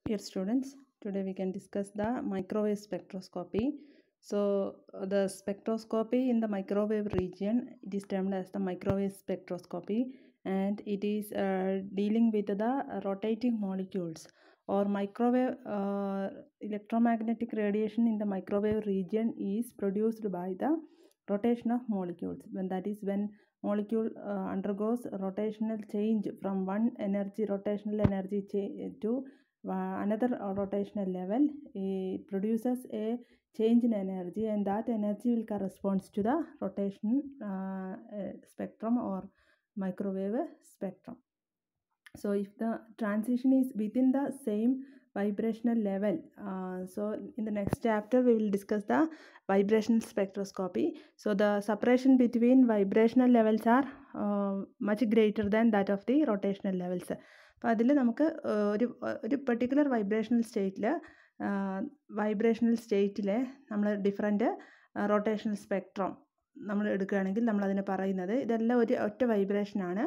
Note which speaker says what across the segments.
Speaker 1: Dear students, today we can discuss the microwave spectroscopy. So, the spectroscopy in the microwave region, it is termed as the microwave spectroscopy, and it is dealing with the rotating molecules or microwave electromagnetic radiation in the microwave region is produced by the rotation of molecules. When molecule undergoes rotational change from one rotational energy to another rotational level, it produces a change in energy, and that energy will correspond to the rotation spectrum or microwave spectrum. So if the transition is within the same vibrational level, so in the next chapter we will discuss the vibrational spectroscopy. So the separation between vibrational levels are much greater than that of the rotational levels. അപ്പോൾ അതിൽ നമുക്ക് ഒരു particular vibrational സ്റ്റേറ്റിൽ നമ്മൾ different rotational spectrum നമ്മൾ എടുക്കുകയാണെങ്കിൽ നമ്മളതിനെ പറയുന്നത് ഇതെല്ലാം ഒറ്റ വൈബ്രേഷനാണ്.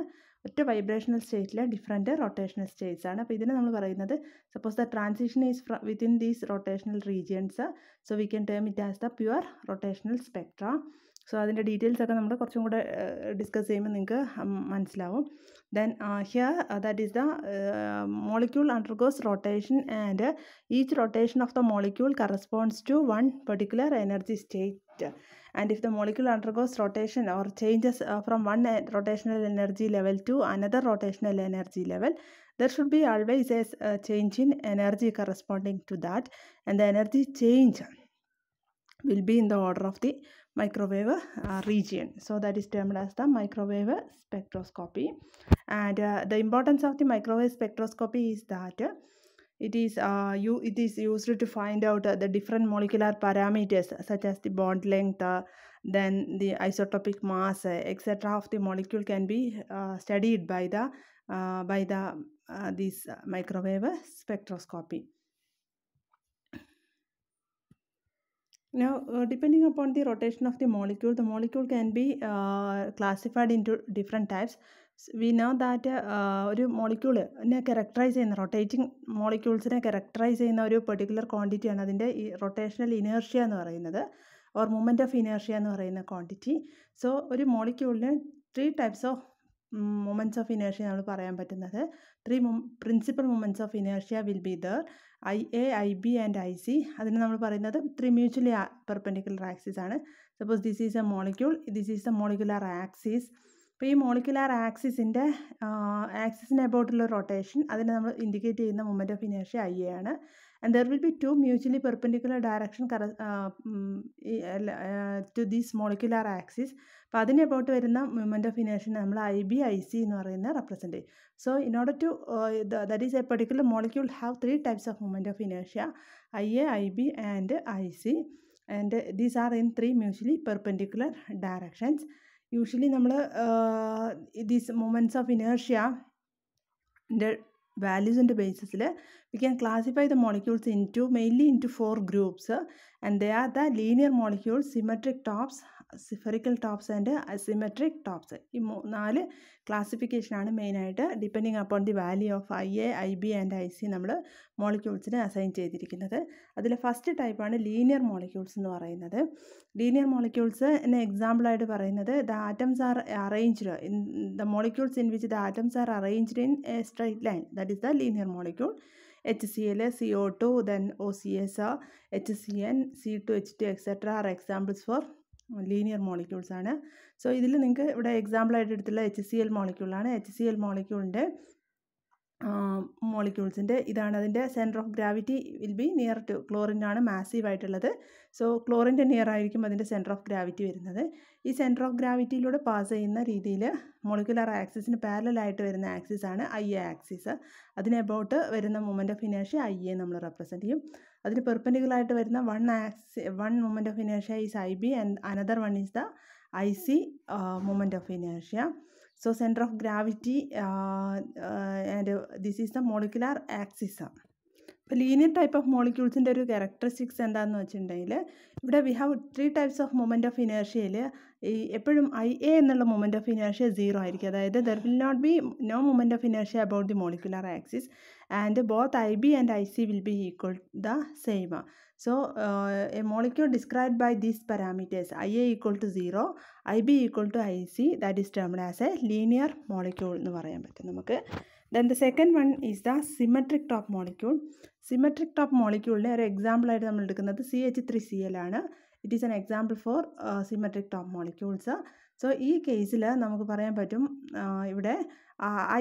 Speaker 1: ഒറ്റ വൈബ്രേഷണൽ സ്റ്റേറ്റിലെ ഡിഫറെൻറ്റ് റൊട്ടേഷണൽ സ്റ്റേറ്റ്സ് ആണ്. അപ്പോൾ ഇതിനെ നമ്മൾ പറയുന്നത് suppose the transition is within these rotational regions, so we can term it as the pure rotational Spectra. So അതിൻ്റെ ഡീറ്റെയിൽസ് ഒക്കെ നമ്മൾ കുറച്ചും കൂടെ ഡിസ്കസ് ചെയ്യുമ്പോൾ നിങ്ങൾക്ക് മനസ്സിലാവും. Then here that is the molecule undergoes rotation, and each rotation of the molecule corresponds to one particular energy state. And if the molecule undergoes rotation or changes from one rotational energy level to another rotational energy level, there should be always a change in energy corresponding to that, and the energy change will be in the order of the microwave region. So that is termed as the microwave spectroscopy. And the importance of the microwave spectroscopy is that it is used to find out the different molecular parameters such as the bond length, then the isotopic mass, etc. of the molecule can be studied by this microwave spectroscopy. Now, depending upon the rotation of the molecule can be classified into different types. We know that ഒരു മോളിക്യൂളിനെ characterise ചെയ്യുന്ന rotating മോളിക്യൂൾസിനെ characterise ചെയ്യുന്ന ഒരു particular ക്വാണ്ടിറ്റിയാണ് അതിൻ്റെ ഈ rotational inertia എന്ന് പറയുന്നത്, or moment of inertia എന്ന് പറയുന്ന ക്വാണ്ടിറ്റി. സോ ഒരു മോളിക്യൂളിന് 3 types of movements of inertia നമ്മൾ പറയാൻ പറ്റുന്നത്. 3 principal moments of inertia will be there, IA, IB and IC. അതിന് നമ്മൾ പറയുന്നത് 3 മ്യൂച്വലി പെർപെൻഡിക്കുലർ ആക്സിസ് ആണ്. Suppose this is A molecule, this is A molecular axis. അപ്പോൾ ഈ മോളിക്കുലർ ആക്സിസിൻ്റെ ആക്സിസിന് അബൌട്ടുള്ള റൊട്ടേഷൻ അതിനെ നമ്മൾ ഇൻഡിക്കേറ്റ് ചെയ്യുന്ന മൂമെൻറ്റ് ഓഫ് ഇനേർഷ്യ IA ആണ്. And there will be 2 mutually perpendicular direction to these molecular axis. അപ്പോൾ അതിന് about വരുന്ന മൂമെൻറ്റ് ഓഫ് ഇനേർഷ്യ നമ്മൾ IB, IC എന്ന് പറയുന്ന റെപ്രസെൻറ്റ് ചെയ്യും. So in order to that is a particular molecule have 3 types of moment of inertia, IA, IB and IC, and these are in 3 mutually perpendicular directions. Usually നമ്മൾ these moments of inertia the values and basis we can classify the molecules mainly into 4 groups, and they are the linear molecules, symmetric tops, spherical tops and asymmetric tops. ഈ 4 ക്ലാസിഫിക്കേഷനാണ് മെയിനായിട്ട് depending upon the value of IA, IB and IC നമ്മൾ മോളിക്യൂൾസിനെ assign ചെയ്തിരിക്കുന്നത്. അതിൽ first ടൈപ്പാണ് linear molecules എന്ന് പറയുന്നത്. Linear മോളിക്യൂൾസിന് എക്സാമ്പിളായിട്ട് പറയുന്നത് the atoms are arranged in the molecules in which the atoms are arranged in A straight line, that is the linear molecule. HCl, CO2, then OCS, HCN, C2H2 etc. are examples for linear molecules ആണ്. So ഇതിൽ നിങ്ങൾക്ക് ഇവിടെ എക്സാമ്പിളായിട്ട് എടുത്തുള്ള HCl മോളിക്യൂളാണ്. HCl മോളിക്യൂൾസിൻ്റെ ഇതാണ് അതിൻ്റെ centre of gravity will be near to ക്ലോറിനാണ് massive ആയിട്ടുള്ളത്. So ക്ലോറിൻ്റെ നിയർ ആയിരിക്കും അതിൻ്റെ സെൻറ്റർ ഓഫ് ഗ്രാവിറ്റി വരുന്നത്. ഈ സെൻറ്റർ ഓഫ് ഗ്രാവിറ്റിയിലൂടെ പാസ് ചെയ്യുന്ന രീതിയിൽ മോളിക്കുലർ ആക്സിസിന് പാരലായിട്ട് വരുന്ന ആക്സിസാണ് IA ആക്സിസ്. അതിന് അബൌട്ട് വരുന്ന മൂമെൻറ്റ് ഓഫ് ഇനേർഷ്യ IA നമ്മൾ റെപ്രസെൻറ്റ് ചെയ്യും. അതിന് പെർപെൻഡിക്കുലറായിട്ട് വരുന്ന one moment of inertia is IB and another one is the IC moment of inertia. So centre of gravity and this is the molecular axis. ഇപ്പോൾ linear type of മോളിക്യൂൾസിൻ്റെ ഒരു characteristics എന്താണെന്ന് വെച്ചിട്ടുണ്ടെങ്കിൽ ഇവിടെ we have 3 types of moment of ഇനേർഷ്യയിൽ ഈ എപ്പോഴും IA എന്നുള്ള മൊമെൻറ്റ് ഓഫ് ഇനേർഷ്യ 0 ആയിരിക്കും. അതായത് there will not be no moment of inertia about the molecular axis and both IB and IC will be equal the same. So a molecule described by these parameters IA equal to 0, IB equal to IC, that is termed as a linear molecule എന്ന് പറയാൻ പറ്റും നമുക്ക്. Then the second one is the symmetric top molecule. Symmetric top molecule ഒരു എക്സാമ്പിളായിട്ട് നമ്മൾ എടുക്കുന്നത് CH3Cl ആണ്. It is an example for symmetric top molecules. So ഈ കേസിൽ നമുക്ക് പറയാൻ പറ്റും ഇവിടെ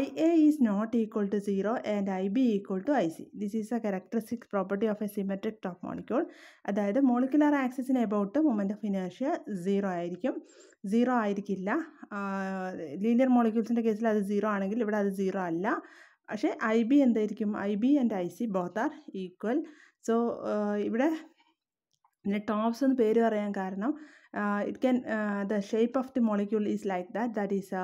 Speaker 1: IA is not equal to 0 and IB equal to IC. This is a characteristic property of a symmetric top molecule. അതായത് മോളിക്കുലർ ആക്സിസിന് about moment of inertia 0 ആയിരിക്കും. 0 ആയിരിക്കില്ല. ലീനിയർ മോളിക്യൂൾസിൻ്റെ കേസിൽ അത് 0 ആണെങ്കിൽ ഇവിടെ അത് 0 അല്ല. പക്ഷേ IB എന്തായിരിക്കും? IB and IC both are equal. So ഇവിടെ ടോപ്സ് എന്ന് പേര് പറയാൻ കാരണം it can the shape of the molecule is like that is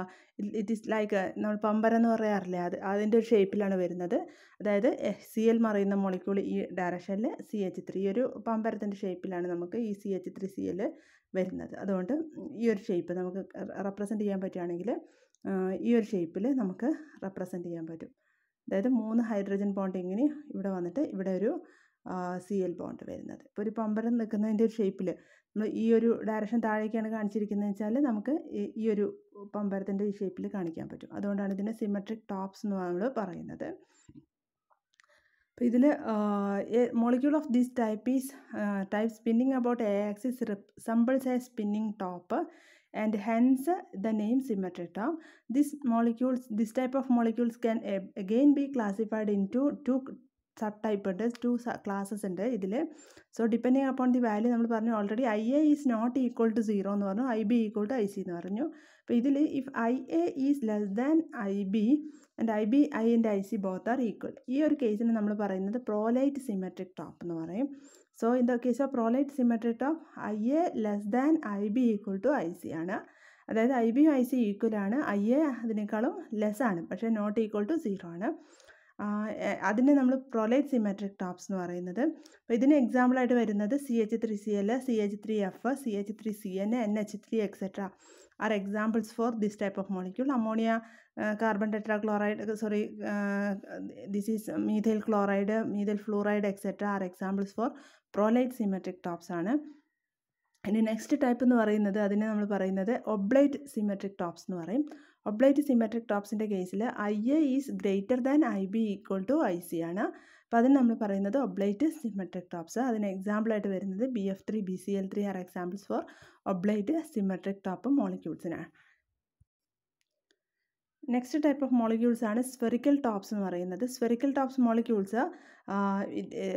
Speaker 1: it is like നമ്മൾ പമ്പരം എന്ന് പറയാറില്ലേ, അതിൻ്റെ ഒരു ഷേപ്പിലാണ് വരുന്നത്. അതായത് Cl മറയുന്ന മോളിക്യൂൾ ഈ ഡയറക്ഷനിൽ CH3 ഒരു പമ്പരത്തിൻ്റെ ഷേപ്പിലാണ് നമുക്ക് ഈ CH3Cl വരുന്നത്. അതുകൊണ്ട് ഈ ഒരു ഷേപ്പ് നമുക്ക് റെപ്രസെൻ്റ് ചെയ്യാൻ പറ്റുകയാണെങ്കിൽ ഈ ഒരു ഷേപ്പിൽ നമുക്ക് റെപ്രസെൻ്റ് ചെയ്യാൻ പറ്റും. അതായത് 3 ഹൈഡ്രജൻ ബോണ്ട് ഇങ്ങനെ ഇവിടെ വന്നിട്ട് ഇവിടെ ഒരു Cl ബോണ്ട് വരുന്നത്. ഇപ്പോൾ ഒരു പമ്പരം നിൽക്കുന്നതിൻ്റെ ഒരു ഷേപ്പിൽ നമ്മൾ ഈ ഒരു ഡയറക്ഷൻ താഴേക്കാണ് കാണിച്ചിരിക്കുന്നത് വെച്ചാൽ നമുക്ക് ഈ ഒരു പമ്പരത്തിൻ്റെ ഈ ഷേപ്പിൽ കാണിക്കാൻ പറ്റും. അതുകൊണ്ടാണ് ഇതിനെ സിമെട്രിക് ടോപ്സ് എന്ന് നമ്മൾ പറയുന്നത്. അപ്പോൾ ഇതിൽ molecule of this type spinning about A axis resembles A spinning top and hence the name symmetric top. This type of molecules can again be classified into two subtype ഉണ്ട്, 2 classes ഉണ്ട് ഇതിൽ. So depending upon the value നമ്മൾ പറഞ്ഞു already IA is not equal to 0 എന്ന് പറഞ്ഞു, IB equal to IC എന്ന് പറഞ്ഞു. അപ്പോൾ ഇതിൽ if IA is less than IB and IB and IC both are equal, ഈ ഒരു കേസിന് നമ്മൾ പറയുന്നത് പ്രോലൈറ്റ് സിമെട്രിക് ടോപ്പ് എന്ന് പറയും. So in the case of prolate symmetric top, IA less than IB equal to IC ആണ്. അതായത് IB യും IC ഈക്വൽ ആണ്, IA അതിനേക്കാളും ലെസ് ആണ്, പക്ഷേ നോട്ട് ഈക്വൽ ടു 0 ആണ്. അതിനെ നമ്മൾ പ്രൊലൈറ്റ് സിമെട്രിക് ടോപ്സ് എന്ന് പറയുന്നത്. അപ്പോൾ ഇതിന് എക്സാമ്പിളായിട്ട് വരുന്നത് CH3Cl, CH3F, CH3Cn, NH3 etc. are examples for this type of molecule. Ammonia, carbon tetrachloride, this is methyl chloride, methyl fluoride etc. are examples for prolate symmetric tops ആണ്. ഇനി നെക്സ്റ്റ് ടൈപ്പ് എന്ന് പറയുന്നത് അതിനെ നമ്മൾ പറയുന്നത് ഒബ്ലൈറ്റ് സിമെട്രിക് ടോപ്സ് എന്ന് പറയും. ഒബ്ലൈറ്റ് symmetric ടോപ്സിൻ്റെ കേസിൽ IA is greater than IB equal to IC ആണ്. അപ്പോൾ അതിന് നമ്മൾ പറയുന്നത് ഒബ്ലൈറ്റ് സിമെട്രിക് ടോപ്സ്. അതിന് എക്സാമ്പിളായിട്ട് വരുന്നത് BF3, BCl3 are examples for oblate symmetric top മോളിക്യൂൾസിനാണ്. നെക്സ്റ്റ് ടൈപ്പ് ഓഫ് മോളിക്യൂൾസ് ആണ് സ്ഫെറിക്കൽ ടോപ്സ് എന്ന് പറയുന്നത്. സ്ഫെറിക്കൽ ടോപ്സ് മോളിക്യൂൾസ്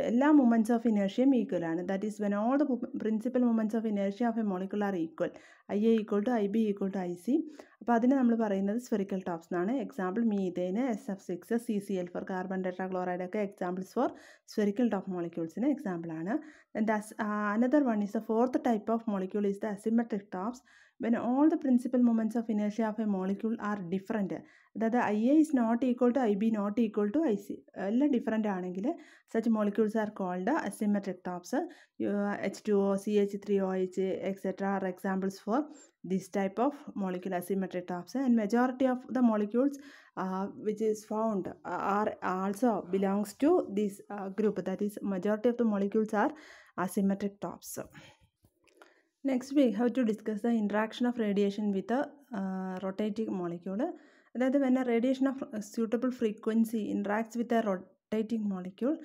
Speaker 1: എല്ലാ മൂമെൻറ്റ്സ് ഓഫ് ഇനേർഷ്യയും ഈക്വൽ ആണ്. That is when all the principal moments of inertia of a molecule are equal, IA equal to IB equal to IC. അപ്പോൾ അതിനെ നമ്മൾ പറയുന്നത് സ്ഫെറിക്കൽ ടോപ്സ് എന്നാണ്. Example methane, SF6, CCl4, carbon tetrachloride ഒക്കെ examples for spherical top മോളിക്യൂൾസിന് എക്സാമ്പിളാണ്. Another one is the fourth type of molecule is the asymmetric tops. When all the principal moments of inertia of a molecule are different, that the IA is not equal to IB, not equal to IC, all different ആണെങ്കിൽ such molecules are called asymmetric tops. H2O, CH3OH etc. are examples for this type of molecule asymmetric tops, and majority of the molecules which is found are also belongs to this group, that is majority of the molecules are asymmetric tops. Next we have to discuss the interaction of radiation with a rotating molecule. അതായത് when a radiation of suitable frequency interacts with a rotating molecule,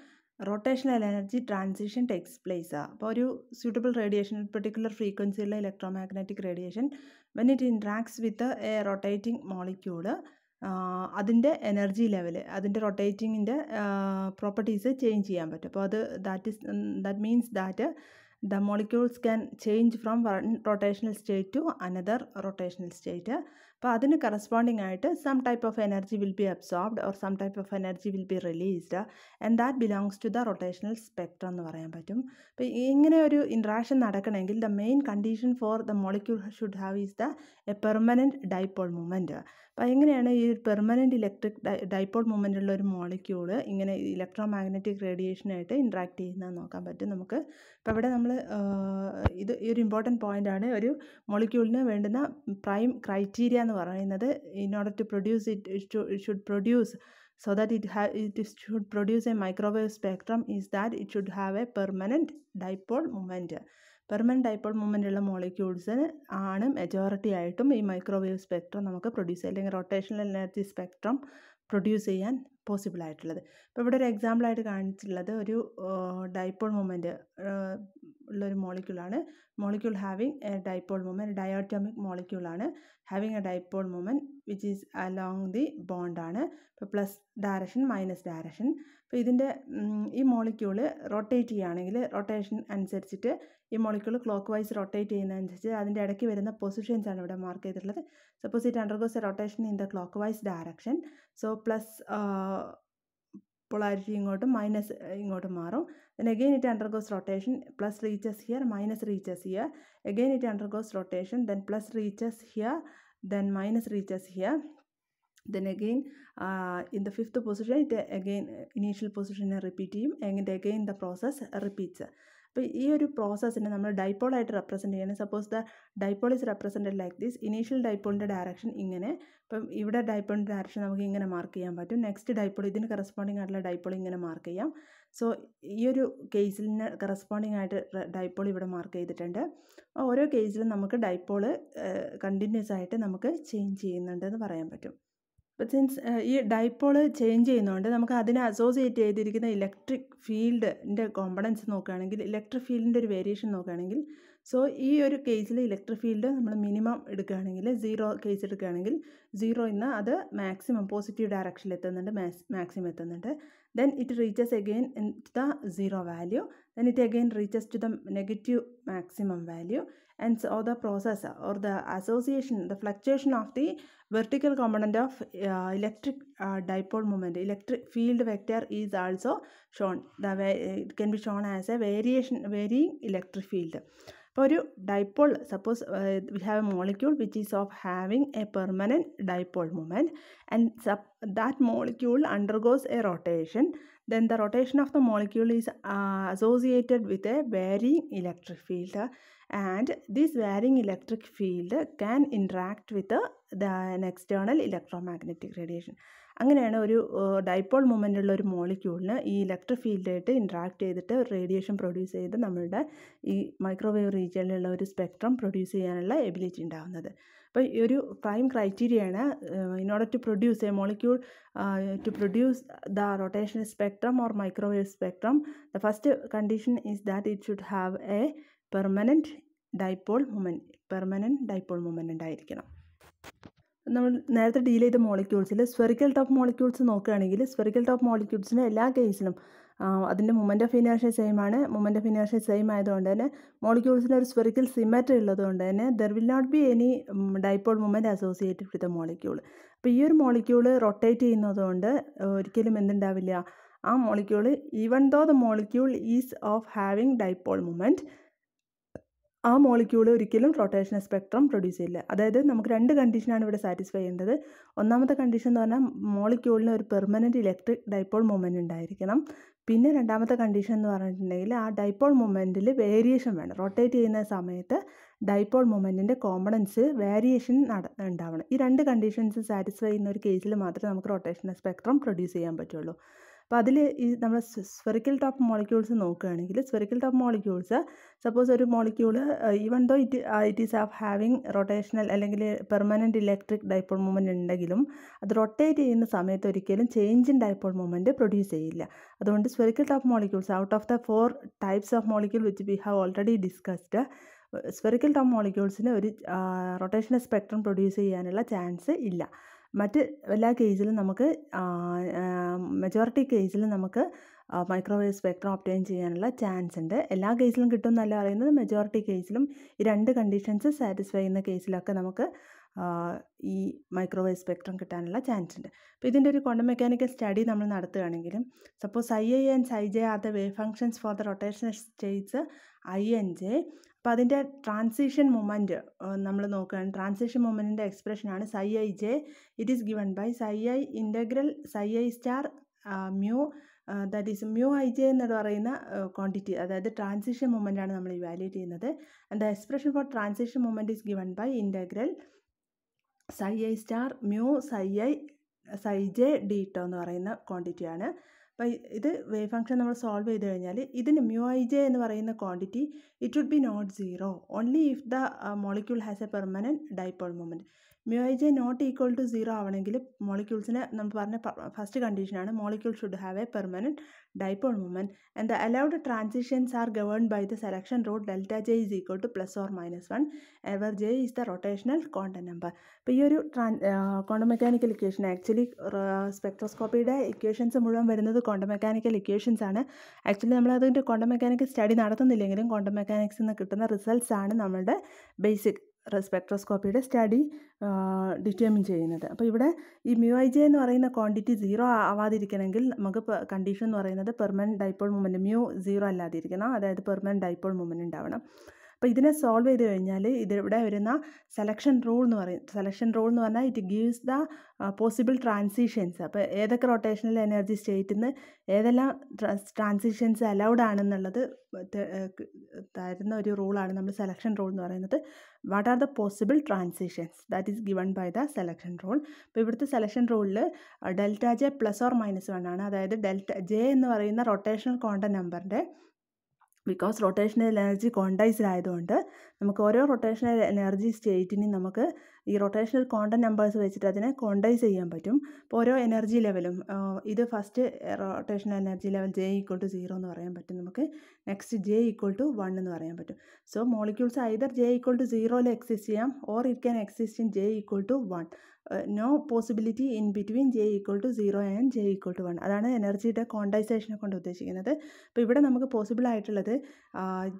Speaker 1: rotational energy transition takes place. അപ്പോൾ ഒരു suitable radiation, particular frequency ഉള്ള electromagnetic radiation, when it interacts with a rotating molecule, അതിൻ്റെ energy level, അതിൻ്റെ റൊട്ടേറ്റിങ്ങിൻ്റെ properties change ചെയ്യാൻ പറ്റും. അപ്പോൾ അത് that means that the molecules can change from one rotational state to another rotational state. അപ്പോൾ അതിന് corresponding ആയിട്ട് some type of energy will be absorbed or some type of energy will be released, and that belongs to the rotational spectrum എന്ന് പറയാൻ പറ്റും. അപ്പോൾ ഇങ്ങനെ ഒരു interaction നടക്കണമെങ്കിൽ the main condition for the molecule should have is a permanent dipole moment. അപ്പോൾ എങ്ങനെയാണ് ഈ പെർമനൻറ്റ് ഇലക്ട്രിക് ഡൈപോൾ മൊമെൻ്റ് ഉള്ള ഒരു മോളിക്യൂള് ഇങ്ങനെ ഇലക്ട്രോ മാഗ്നറ്റിക് റേഡിയേഷനായിട്ട് ഇൻട്രാക്ട് ചെയ്യുന്നതെന്ന് നോക്കാൻ പറ്റും നമുക്ക്. അപ്പോൾ ഇവിടെ നമ്മൾ ഇത് ഈ ഒരു ഇമ്പോർട്ടൻറ്റ് പോയിൻ്റാണ്. ഒരു മോളിക്യൂളിന് വേണ്ടുന്ന പ്രൈം ക്രൈറ്റീരിയ എന്ന് പറയുന്നത് in order to produce it should produce so that it should produce a microwave spectrum is that it should have a permanent dipole moment. Permanent dipole moment ഉള്ള മോളിക്യൂൾസിന് ആണ് മെജോറിറ്റി ആയിട്ടും ഈ microwave spectrum നമുക്ക് produce ചെയ്യാം, അല്ലെങ്കിൽ rotational energy spectrum produce ചെയ്യാൻ possible ആയിട്ടുള്ളത്. ഇപ്പോൾ ഇവിടെ ഒരു എക്സാമ്പിളായിട്ട് കാണിച്ചിട്ടുള്ളത് ഒരു ഡൈപോൾ മൊമെൻ്റ് ഉള്ളൊരു മോളിക്യൂളാണ്. Molecule having a dipole moment, diatomic മോളിക്യൂളാണ്. Having a dipole moment which is along the ബോണ്ടാണ്. ഇപ്പോൾ പ്ലസ് ഡയറക്ഷൻ മൈനസ് ഡയറക്ഷൻ. അപ്പോൾ ഇതിൻ്റെ ഈ മോളിക്യൂള് റൊട്ടേറ്റ് ചെയ്യുകയാണെങ്കിൽ റൊട്ടേഷൻ അനുസരിച്ചിട്ട് ഈ മോളിക്യൂൾ ക്ലോക്ക് വൈസ് റൊട്ടേറ്റ് ചെയ്യുന്നതനുസരിച്ച് അതിൻ്റെ ഇടയ്ക്ക് വരുന്ന പൊസിഷൻസ് ആണ് ഇവിടെ മാർക്ക് ചെയ്തിട്ടുള്ളത്. Suppose it undergoes A rotation in the clock vice direction, so plus polarity ഇങ്ങോട്ടും മൈനസ് ഇങ്ങോട്ടും മാറും. then again it undergoes rotation, plus reaches here, minus reaches here, again it undergoes rotation, then plus reaches here, then minus reaches here, then again in the fifth position it again initial position repeat ചെയ്യും, and again the process repeats. അപ്പോൾ ഈ ഒരു പ്രോസസ്സിനെ നമ്മൾ ഡൈപോളായിട്ട് represent ചെയ്യണം. Suppose the dipole is represented like this. Initial ഡൈപോളിൻ്റെ direction ഇങ്ങനെ, അപ്പം ഇവിടെ ഡൈപോളിൻ്റെ ഡയറക്ഷൻ നമുക്ക് ഇങ്ങനെ മാർക്ക് ചെയ്യാൻ പറ്റും. നെക്സ്റ്റ് ഡൈപോൾ ഇതിന് കറസ്പോണ്ടിങ് ആയിട്ടുള്ള ഡൈപോൾ ഇങ്ങനെ മാർക്ക് ചെയ്യാം. സോ ഈ ഒരു കേസിന് കറസ്പോണ്ടിങ് ആയിട്ട് ഡൈപോൾ ഇവിടെ മാർക്ക് ചെയ്തിട്ടുണ്ട്. ഓരോ കേസിലും നമുക്ക് ഡൈപോള് കണ്ടിന്യൂസ് ആയിട്ട് നമുക്ക് ചേഞ്ച് ചെയ്യുന്നുണ്ടെന്ന് പറയാൻ പറ്റും. ബട്ട് സിൻസ് ഈ ഡൈപോള് ചേഞ്ച് ചെയ്യുന്നതുകൊണ്ട് നമുക്ക് അതിനെ അസോസിയേറ്റ് ചെയ്തിരിക്കുന്ന ഇലക്ട്രിക് ഫീൽഡിൻ്റെ കോമ്പണൻസ് നോക്കുകയാണെങ്കിൽ, ഇലക്ട്രിക് ഫീൽഡിൻ്റെ ഒരു വേരിയേഷൻ നോക്കുകയാണെങ്കിൽ, സോ ഈ ഒരു കേസിൽ ഇലക്ട്രിക് ഫീൽഡ് നമ്മൾ മിനിമം എടുക്കുകയാണെങ്കിൽ, 0 കേസ് എടുക്കുകയാണെങ്കിൽ 0 ഇന്ന് അത് മാക്സിമം പോസിറ്റീവ് ഡയറക്ഷനിൽ എത്തുന്നുണ്ട്, മാക്സിമം എത്തുന്നുണ്ട്. then it reaches again in the 0 value, then it again reaches to the negative maximum value, and so the process or the association, the fluctuation of the vertical component of electric dipole moment, electric field vector is also shown. It can be shown as a varying electric field. For a dipole, suppose we have a molecule which is of having a permanent dipole moment, and that molecule undergoes a rotation, then the rotation of the molecule is associated with a varying electric field, and this varying electric field can interact with an external electromagnetic radiation. അങ്ങനെയാണ് ഒരു dipole moment ഉള്ള ഒരു മോളിക്യൂളിന് ഈ electric ഫീൽഡായിട്ട് interact ചെയ്തിട്ട് radiation produce ചെയ്ത് നമ്മളുടെ ഈ microwave റീജിയനിലുള്ള ഒരു സ്പെക്ട്രം പ്രൊഡ്യൂസ് ചെയ്യാനുള്ള എബിലിറ്റി ഉണ്ടാകുന്നത്. അപ്പോൾ ഈ ഒരു പ്രൈം ക്രൈറ്റീരിയയാണ് in order to produce a molecule to produce the rotational spectrum or microwave spectrum. The first condition is that it should have a permanent dipole moment ഉണ്ടായിരിക്കണം. നമ്മൾ നേരത്തെ ഡീൽ ചെയ്ത മോളിക്യൂൾസിൽ സ്ഫെറിക്കൽ ടോപ്പ് മോളിക്യൂൾസ് നോക്കുകയാണെങ്കിൽ, spherical top മോളിക്യൂൾസിന് എല്ലാ കേസിലും അതിൻ്റെ മൊമെൻ്റ് ഓഫ് ഇനേർഷ്യ സെയിം ആണ്. മൊമെൻ്റ് ഓഫ് ഇനേർഷ്യ സെയിം ആയതുകൊണ്ട് തന്നെ മോളിക്യൂൾസിന് ഒരു സ്ഫെറിക്കൽ സിമെട്രി ഉള്ളതുകൊണ്ട് തന്നെ there will not be any dipole moment associated with the molecule. അപ്പോൾ ഈ ഒരു മോളിക്യൂൾ റൊട്ടേറ്റ് ചെയ്യുന്നതുകൊണ്ട് ഒരിക്കലും എന്തുണ്ടാവില്ല, ആ molecule even though the molecule is of having dipole moment, ആ മോളിക്യൂൾ ഒരിക്കലും റൊട്ടേഷണൽ സ്പെക്ട്രം പ്രൊഡ്യൂസ് ചെയ്യില്ല. അതായത് നമുക്ക് 2 കണ്ടീഷനാണ് ഇവിടെ സാറ്റിസ്ഫൈ ചെയ്യേണ്ടത്. ഒന്നാമത്തെ കണ്ടീഷൻ എന്ന് പറഞ്ഞാൽ മോളിക്യൂളിന് ഒരു പെർമനൻറ്റ് ഇലക്ട്രിക് ഡൈപോൾ മൊമെൻ്റ് ഉണ്ടായിരിക്കണം. പിന്നെ രണ്ടാമത്തെ കണ്ടീഷൻ എന്ന് പറഞ്ഞിട്ടുണ്ടെങ്കിൽ ആ ഡൈപോൾ മൊമെൻറ്റിൽ വേരിയേഷൻ വേണം. റൊട്ടേറ്റ് ചെയ്യുന്ന സമയത്ത് ഡൈപോൾ മൊമെൻറ്റിൻ്റെ കോമ്പണൻസ് വേരിയേഷൻ ഉണ്ടാവണം. ഈ 2 കണ്ടീഷൻസ് സാറ്റിസ്ഫൈ ചെയ്യുന്ന ഒരു കേസിൽ മാത്രമേ നമുക്ക് റൊട്ടേഷണൽ സ്പെക്ട്രം പ്രൊഡ്യൂസ് ചെയ്യാൻ പറ്റുള്ളൂ. അപ്പോൾ അതിൽ ഈ നമ്മൾ സ്ഫെറിക്കൽ ടോപ്പ് മോളിക്യൂൾസ് നോക്കുകയാണെങ്കിൽ, സ്ഫെറിക്കൽ ടോപ്പ് മോളിക്യൂൾസ് സപ്പോസ് ഒരു molecule even though it is of having rotational അല്ലെങ്കിൽ പെർമനൻറ്റ് ഇലക്ട്രിക് ഡൈപോൾ മൊമെൻ്റ് ഉണ്ടെങ്കിലും അത് റൊട്ടേറ്റ് ചെയ്യുന്ന സമയത്ത് ഒരിക്കലും change in dipole moment produce ചെയ്യില്ല. അതുകൊണ്ട് spherical top molecules out of the 4 types of molecule which we have already discussed, spherical top മോളിക്യൂൾസിന് ഒരു റൊട്ടേഷണൽ സ്പെക്ട്രം പ്രൊഡ്യൂസ് ചെയ്യാനുള്ള ചാൻസ് ഇല്ല. മറ്റ് എല്ലാ കേസിലും നമുക്ക് മെജോറിറ്റി കേസിലും നമുക്ക് മൈക്രോവേവ് സ്പെക്ട്രം ഒബ്റ്റെയിൻ ചെയ്യാനുള്ള ചാൻസ് ഉണ്ട്. എല്ലാ കേസിലും കിട്ടുമെന്നല്ല പറയുന്നത്, മെജോറിറ്റി കേസിലും ഈ 2 കണ്ടീഷൻസ് സാറ്റിസ്ഫൈ ചെയ്യുന്ന കേസിലൊക്കെ നമുക്ക് ഈ മൈക്രോവേവ് സ്പെക്ട്രം കിട്ടാനുള്ള ചാൻസ് ഉണ്ട്. അപ്പോൾ ഇതിൻ്റെ ഒരു ക്വാണ്ടം മെക്കാനിക്കൽ സ്റ്റഡി നമ്മൾ നടത്തുകയാണെങ്കിലും, suppose I and I J are the wave functions for the rotational states I and J. അപ്പോൾ അതിൻ്റെ ട്രാൻസിഷൻ മൊമെൻറ്റ് നമ്മൾ നോക്കുകയാണ്. ട്രാൻസിഷൻ മൊമെൻറ്റിൻ്റെ എക്സ്പ്രഷനാണ് psi I j. It is given by psi I integral psi I star mu, that is mu I J എന്ന് പറയുന്ന quantity, അതായത് ട്രാൻസിഷൻ മൊമെൻ്റ് ആണ് നമ്മൾ ഇവാലുവേറ്റ് ചെയ്യുന്നത്. And the expression for transition moment is given by integral psi I star mu psi j d tau എന്ന് പറയുന്ന ക്വാണ്ടിറ്റിയാണ്. അപ്പോൾ ഇത് വേവ് ഫംഗ്ഷൻ നമ്മൾ സോൾവ് ചെയ്ത് കഴിഞ്ഞാൽ ഇതിന് മ്യൂ ഐ ജെ എന്ന് പറയുന്ന quantity it would be not zero only if the molecule has a permanent dipole moment. Mu I J not equal to zero ആവണമെങ്കിൽ മോളിക്യൂൾസിന് നമ്മൾ പറഞ്ഞ ഫസ്റ്റ് കണ്ടീഷനാണ് molecule should have a permanent dipole moment. And the allowed transitions are governed by the selection rule delta J is equal to +or-1 where J is the rotational quantum number. അപ്പോൾ ഈ ഒരു quantum mechanical equation, actually സ്പെക്ട്രോസ്കോപ്പിയുടെ equations മുഴുവൻ വരുന്നത് quantum mechanical equations ആണ്. Actually നമ്മൾ അതിൻ്റെ quantum mechanical study നടത്തുന്നില്ലെങ്കിലും quantum മെക്കാനിക്സിൽ നിന്ന് കിട്ടുന്ന റിസൾട്ട്സ് ആണ് നമ്മളുടെ ബേസിക് സ്പെക്ട്രോസ്കോപ്പിയുടെ സ്റ്റഡി ഡിറ്റർമിൻ ചെയ്യുന്നത്. അപ്പോൾ ഇവിടെ ഈ മ്യൂ ഐ ജെ എന്ന് പറയുന്ന ക്വാണ്ടിറ്റി സീറോ ആവാതിരിക്കണമെങ്കിൽ നമുക്ക് കണ്ടീഷൻ എന്ന് പറയുന്നത് permanent dipole moment mu zero അല്ലാതിരിക്കണം, അതായത് പെർമനൻറ്റ് ഡൈപോൾ മൊമെൻറ്റ് ഉണ്ടാവണം. അപ്പോൾ ഇതിനെ സോൾവ് ചെയ്ത് കഴിഞ്ഞാൽ ഇതിവിടെ വരുന്ന സെലക്ഷൻ റൂൾ എന്ന് പറഞ്ഞാൽ it gives the possible transitions. അപ്പോൾ ഏതൊക്കെ റൊട്ടേഷണൽ എനർജി സ്റ്റേറ്റിൽ നിന്ന് ഏതെല്ലാം ട്രാൻസിഷൻസ് അലൗഡ് ആണെന്നുള്ളത് തരുന്ന ഒരു റൂളാണ് നമ്മൾ സെലക്ഷൻ റൂൾ എന്ന് പറയുന്നത്. What are the possible transitions that is given by the selection rule. അപ്പോൾ ഇവിടുത്തെ സെലക്ഷൻ റൂളിൽ ഡെൽറ്റ ജെ +or-1 ആണ്. അതായത് ഡെൽറ്റ ജെ എന്ന് പറയുന്ന റൊട്ടേഷണൽ ക്വാണ്ടം നമ്പറിൻ്റെ, ബിക്കോസ് റൊട്ടേഷണൽ എനർജി ക്വാണ്ടൈസ്ഡ് ആയതുകൊണ്ട് നമുക്ക് ഓരോ റൊട്ടേഷണൽ എനർജി സ്റ്റേറ്റിനും നമുക്ക് ഈ റൊട്ടേഷണൽ ക്വാണ്ടം നമ്പേഴ്സ് വെച്ചിട്ട് അതിനെ ക്വാണ്ടൈസ് ചെയ്യാൻ പറ്റും. അപ്പോൾ ഓരോ എനർജി ലെവലും ഇത് first rotational energy level J equal to 0 എന്ന് പറയാൻ പറ്റും നമുക്ക്. നെക്സ്റ്റ് ജെ ഈക്വൽ ടു 1 എന്ന് പറയാൻ പറ്റും. So molecules either J equal to 0 exist ചെയ്യാം or it can exist in J equal to 1. No possibility in between J equal to 0 and J equal to 1. അതാണ് എനർജിയുടെ ക്വാണ്ടൈസേഷനെ കൊണ്ട് ഉദ്ദേശിക്കുന്നത്. അപ്പോൾ ഇവിടെ നമുക്ക് പോസിബിൾ ആയിട്ടുള്ളത്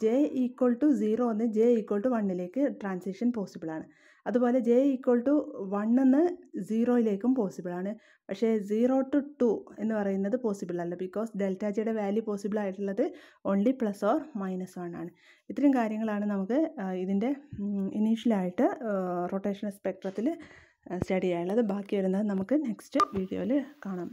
Speaker 1: ജെ ഈക്വൽ ടു 0 എന്ന് ജെ ഈക്വൽ ടു 1ലേക്ക് ട്രാൻസിഷൻ പോസിബിളാണ്. അതുപോലെ ജെ ഈക്വൽ ടു 1 എന്ന് 0യിലേക്കും പോസിബിളാണ്. പക്ഷേ 0 to 2 എന്ന് പറയുന്നത് പോസിബിൾ അല്ല, ബിക്കോസ് ഡെൽറ്റ ജിയുടെ വാല്യൂ പോസിബിൾ ആയിട്ടുള്ളത് ഓൺലി +or-1 ആണ്. ഇത്രയും കാര്യങ്ങളാണ് നമുക്ക് ഇതിൻ്റെ ഇനീഷ്യലായിട്ട് റൊട്ടേഷണൽ സ്പെക്ട്രത്തിൽ സ്റ്റഡി ചെയ്യാനുള്ളത്. ബാക്കി വരുന്നത് നമുക്ക് നെക്സ്റ്റ് വീഡിയോയിൽ കാണാം.